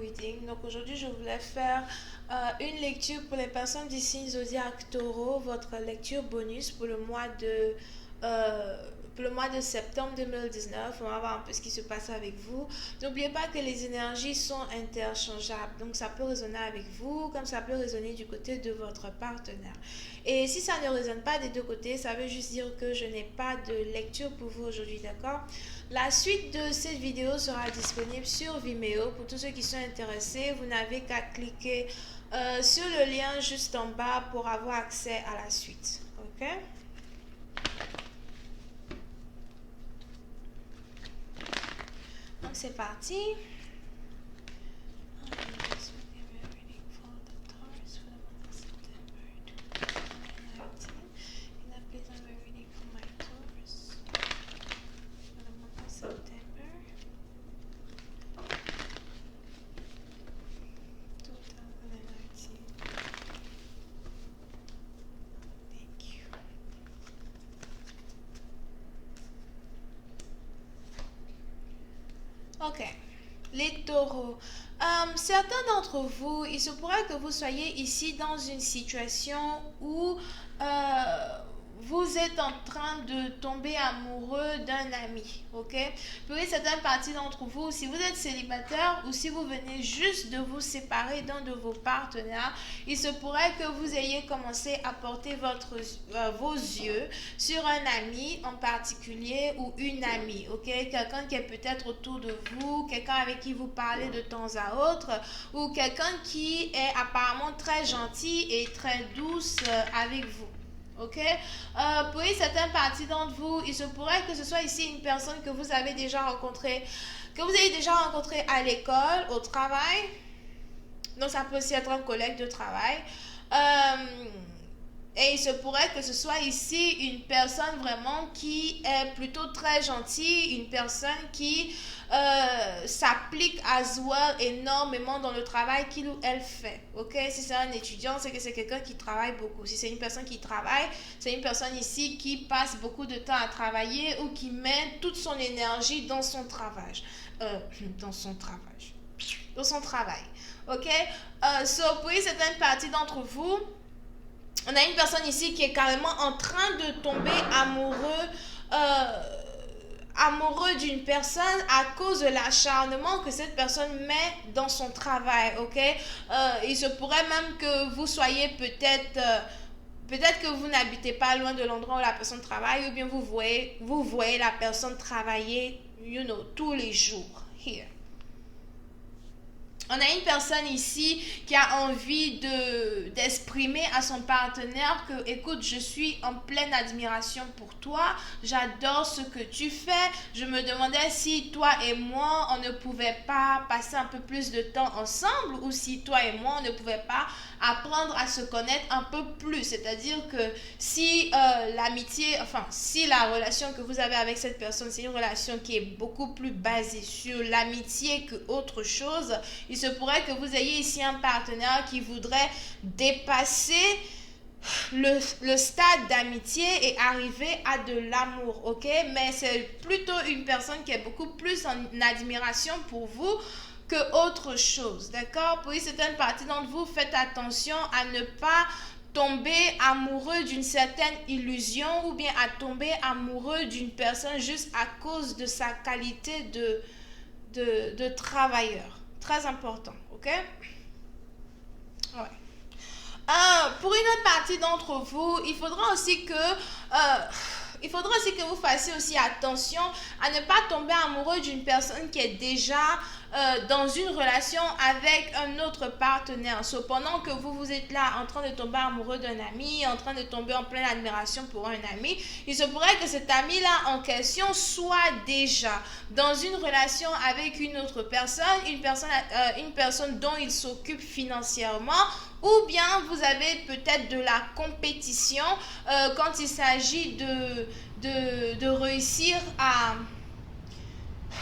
reading. Donc aujourd'hui, je voulais faire une lecture pour les personnes du signe zodiaque Taureau, votre lecture bonus pour le mois de septembre 2019. On va voir un peu ce qui se passe avec vous. N'oubliez pas que les énergies sont interchangeables. Donc ça peut résonner avec vous comme ça peut résonner du côté de votre partenaire. Et si ça ne résonne pas des deux côtés, ça veut juste dire que je n'ai pas de lecture pour vous aujourd'hui, d'accord? La suite de cette vidéo sera disponible sur Vimeo. Pour tous ceux qui sont intéressés, vous n'avez qu'à cliquer sur le lien juste en bas pour avoir accès à la suite. Ok? Donc c'est parti. Ok, les taureaux. Certains d'entre vous, il se pourrait que vous soyez ici dans une situation où vous êtes en train de tomber amoureux d'un ami, ok? Pour une certaine partie d'entre vous, si vous êtes célibataire ou si vous venez juste de vous séparer d'un de vos partenaires, il se pourrait que vous ayez commencé à porter vos yeux sur un ami en particulier ou une amie, ok? Quelqu'un qui est peut-être autour de vous, quelqu'un avec qui vous parlez de temps à autre ou quelqu'un qui est apparemment très gentil et très douce avec vous. Ok, pour une certaine partie d'entre vous, il se pourrait que ce soit ici une personne que vous avez déjà rencontrée, à l'école, au travail. Donc ça peut aussi être un collègue de travail. Et il se pourrait que ce soit ici une personne vraiment qui est plutôt très gentille, une personne qui s'applique as well énormément dans le travail qu'il ou elle fait. Ok, si c'est un étudiant, c'est que c'est quelqu'un qui travaille beaucoup. Si c'est une personne qui travaille, c'est une personne ici qui passe beaucoup de temps à travailler ou qui met toute son énergie dans son travail. Dans son travail. Ok, pour une certaine partie d'entre vous, on a une personne ici qui est carrément en train de tomber amoureux d'une personne à cause de l'acharnement que cette personne met dans son travail, ok? Il se pourrait même que vous soyez peut-être que vous n'habitez pas loin de l'endroit où la personne travaille, ou bien vous voyez la personne travailler, tous les jours. Here. On a une personne ici qui a envie d'exprimer à son partenaire que, écoute, je suis en pleine admiration pour toi, j'adore ce que tu fais, je me demandais si toi et moi, on ne pouvait pas passer un peu plus de temps ensemble ou si toi et moi, on ne pouvait pas apprendre à se connaître un peu plus. C'est-à-dire que si si la relation que vous avez avec cette personne, c'est une relation qui est beaucoup plus basée sur l'amitié que autre chose, il se pourrait que vous ayez ici un partenaire qui voudrait dépasser le stade d'amitié et arriver à de l'amour, ok? Mais c'est plutôt une personne qui est beaucoup plus en admiration pour vous que autre chose, d'accord? Pour une certaine partie d'entre vous, faites attention à ne pas tomber amoureux d'une certaine illusion ou bien à tomber amoureux d'une personne juste à cause de sa qualité de travailleur. Très important, ok? Ouais. Pour une autre partie d'entre vous, il faudra aussi que vous fassiez aussi attention à ne pas tomber amoureux d'une personne qui est déjà dans une relation avec un autre partenaire. Cependant que vous êtes là en train de tomber amoureux d'un ami, en train de tomber en pleine admiration pour un ami, il se pourrait que cet ami-là en question soit déjà dans une relation avec une autre personne, une personne dont il s'occupe financièrement, ou bien vous avez peut-être de la compétition quand il s'agit de réussir à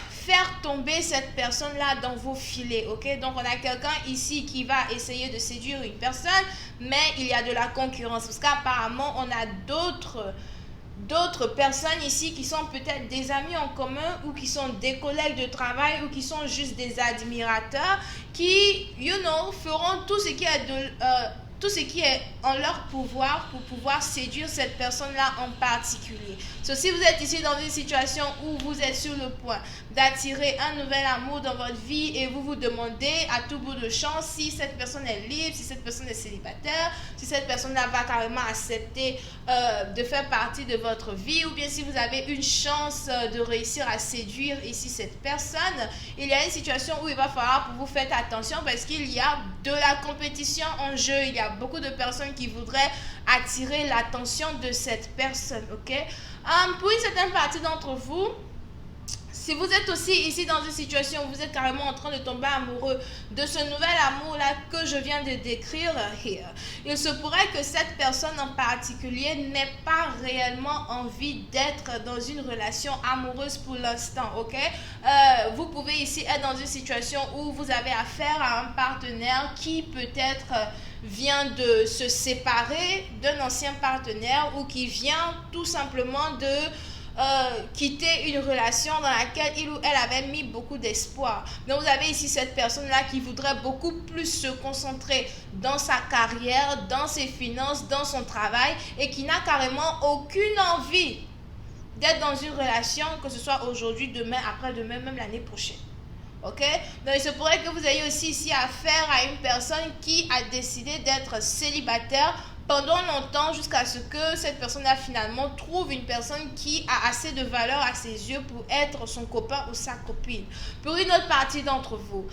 faire tomber cette personne-là dans vos filets, ok? Donc, on a quelqu'un ici qui va essayer de séduire une personne, mais il y a de la concurrence, parce qu'apparemment, on a d'autres personnes ici qui sont peut-être des amis en commun ou qui sont des collègues de travail ou qui sont juste des admirateurs qui qui, feront tout ce qui est tout ce qui est en leur pouvoir pour pouvoir séduire cette personne-là en particulier. So, si vous êtes ici dans une situation où vous êtes sur le point d'attirer un nouvel amour dans votre vie et vous vous demandez à tout bout de champ si cette personne est libre, si cette personne est célibataire, si cette personne-là va carrément accepter de faire partie de votre vie, ou bien si vous avez une chance de réussir à séduire ici cette personne, il y a une situation où il va falloir que vous faites attention parce qu'il y a de la compétition en jeu. Il y a beaucoup de personnes qui voudraient attirer l'attention de cette personne, ok? Pour une certaine partie d'entre vous, si vous êtes aussi ici dans une situation où vous êtes carrément en train de tomber amoureux de ce nouvel amour-là que je viens de décrire, il se pourrait que cette personne en particulier n'ait pas réellement envie d'être dans une relation amoureuse pour l'instant, ok? Vous pouvez ici être dans une situation où vous avez affaire à un partenaire qui peut-être vient de se séparer d'un ancien partenaire ou qui vient tout simplement de quitter une relation dans laquelle il ou elle avait mis beaucoup d'espoir. Donc vous avez ici cette personne-là qui voudrait beaucoup plus se concentrer dans sa carrière, dans ses finances, dans son travail et qui n'a carrément aucune envie d'être dans une relation, que ce soit aujourd'hui, demain, après-demain, même l'année prochaine. Ok? Donc il se pourrait que vous ayez aussi ici affaire à une personne qui a décidé d'être célibataire pendant longtemps jusqu'à ce que cette personne-là finalement trouve une personne qui a assez de valeur à ses yeux pour être son copain ou sa copine. Pour une autre partie d'entre vous,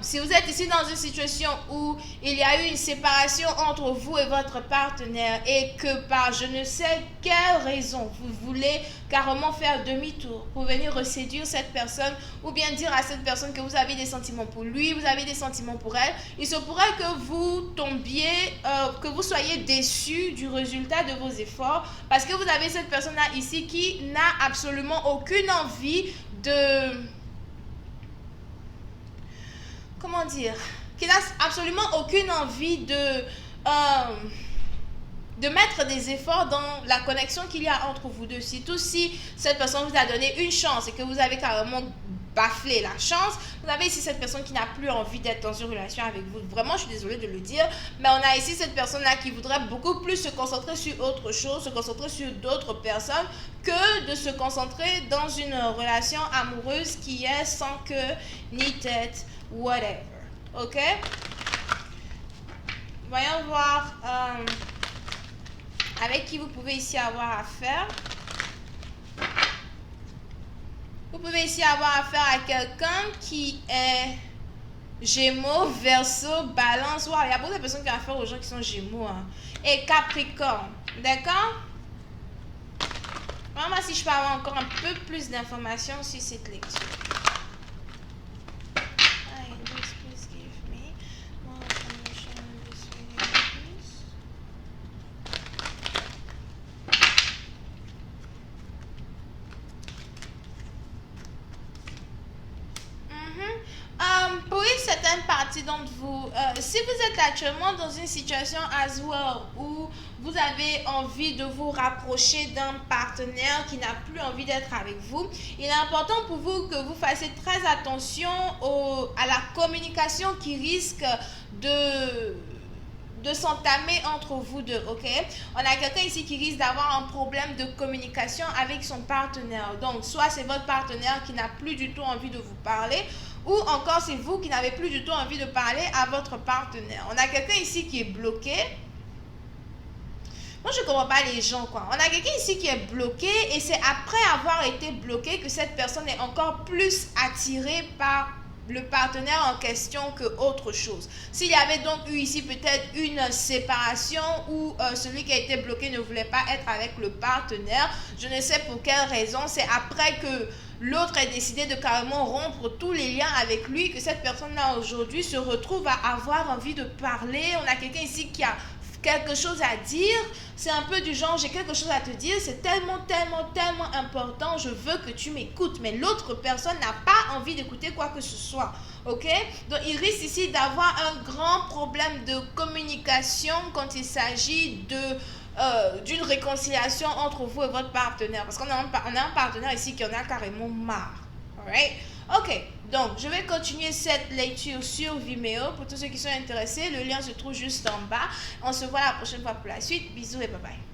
si vous êtes ici dans une situation où il y a eu une séparation entre vous et votre partenaire et que par je ne sais quelle raison vous voulez carrément faire demi-tour pour venir reséduire cette personne ou bien dire à cette personne que vous avez des sentiments pour lui, vous avez des sentiments pour elle, il se pourrait que vous tombiez, que vous soyez déçu du résultat de vos efforts parce que vous avez cette personne-là ici qui n'a absolument aucune envie de... Comment dire? Qui n'a absolument aucune envie de mettre des efforts dans la connexion qu'il y a entre vous deux. Surtout si cette personne vous a donné une chance et que vous avez carrément baflé la chance, vous avez ici cette personne qui n'a plus envie d'être dans une relation avec vous. Vraiment, je suis désolée de le dire, mais on a ici cette personne-là qui voudrait beaucoup plus se concentrer sur autre chose, se concentrer sur d'autres personnes que de se concentrer dans une relation amoureuse qui est sans queue ni tête, whatever. Ok? Voyons voir avec qui vous pouvez ici avoir affaire. Vous pouvez ici avoir affaire à quelqu'un qui est Gémeaux, Verseau, Balance. Wow, il y a beaucoup de personnes qui ont affaire aux gens qui sont Gémeaux. Hein. Et Capricorne. D'accord? Vraiment, si je peux avoir encore un peu plus d'informations sur cette lecture. Pour une certaine partie d'entre vous, si vous êtes actuellement dans une situation as well où vous avez envie de vous rapprocher d'un partenaire qui n'a plus envie d'être avec vous, il est important pour vous que vous fassiez très attention à la communication qui risque de s'entamer entre vous deux, ok? On a quelqu'un ici qui risque d'avoir un problème de communication avec son partenaire. Donc, soit c'est votre partenaire qui n'a plus du tout envie de vous parler, ou encore c'est vous qui n'avez plus du tout envie de parler à votre partenaire. On a quelqu'un ici qui est bloqué. Moi, je ne comprends pas les gens, quoi. On a quelqu'un ici qui est bloqué et c'est après avoir été bloqué que cette personne est encore plus attirée par le partenaire en question que autre chose. S'il y avait donc eu ici peut-être une séparation où celui qui a été bloqué ne voulait pas être avec le partenaire, je ne sais pour quelle raison, c'est après que l'autre a décidé de carrément rompre tous les liens avec lui que cette personne-là aujourd'hui se retrouve à avoir envie de parler. On a quelqu'un ici qui a quelque chose à dire, c'est un peu du genre j'ai quelque chose à te dire, c'est tellement important, je veux que tu m'écoutes, mais l'autre personne n'a pas envie d'écouter quoi que ce soit, ok? Donc il risque ici d'avoir un grand problème de communication quand il s'agit d'une réconciliation entre vous et votre partenaire, parce qu'on a un partenaire ici qui en a carrément marre. Alright? Ok, donc je vais continuer cette lecture sur Vimeo pour tous ceux qui sont intéressés. Le lien se trouve juste en bas. On se voit la prochaine fois pour la suite. Bisous et bye bye.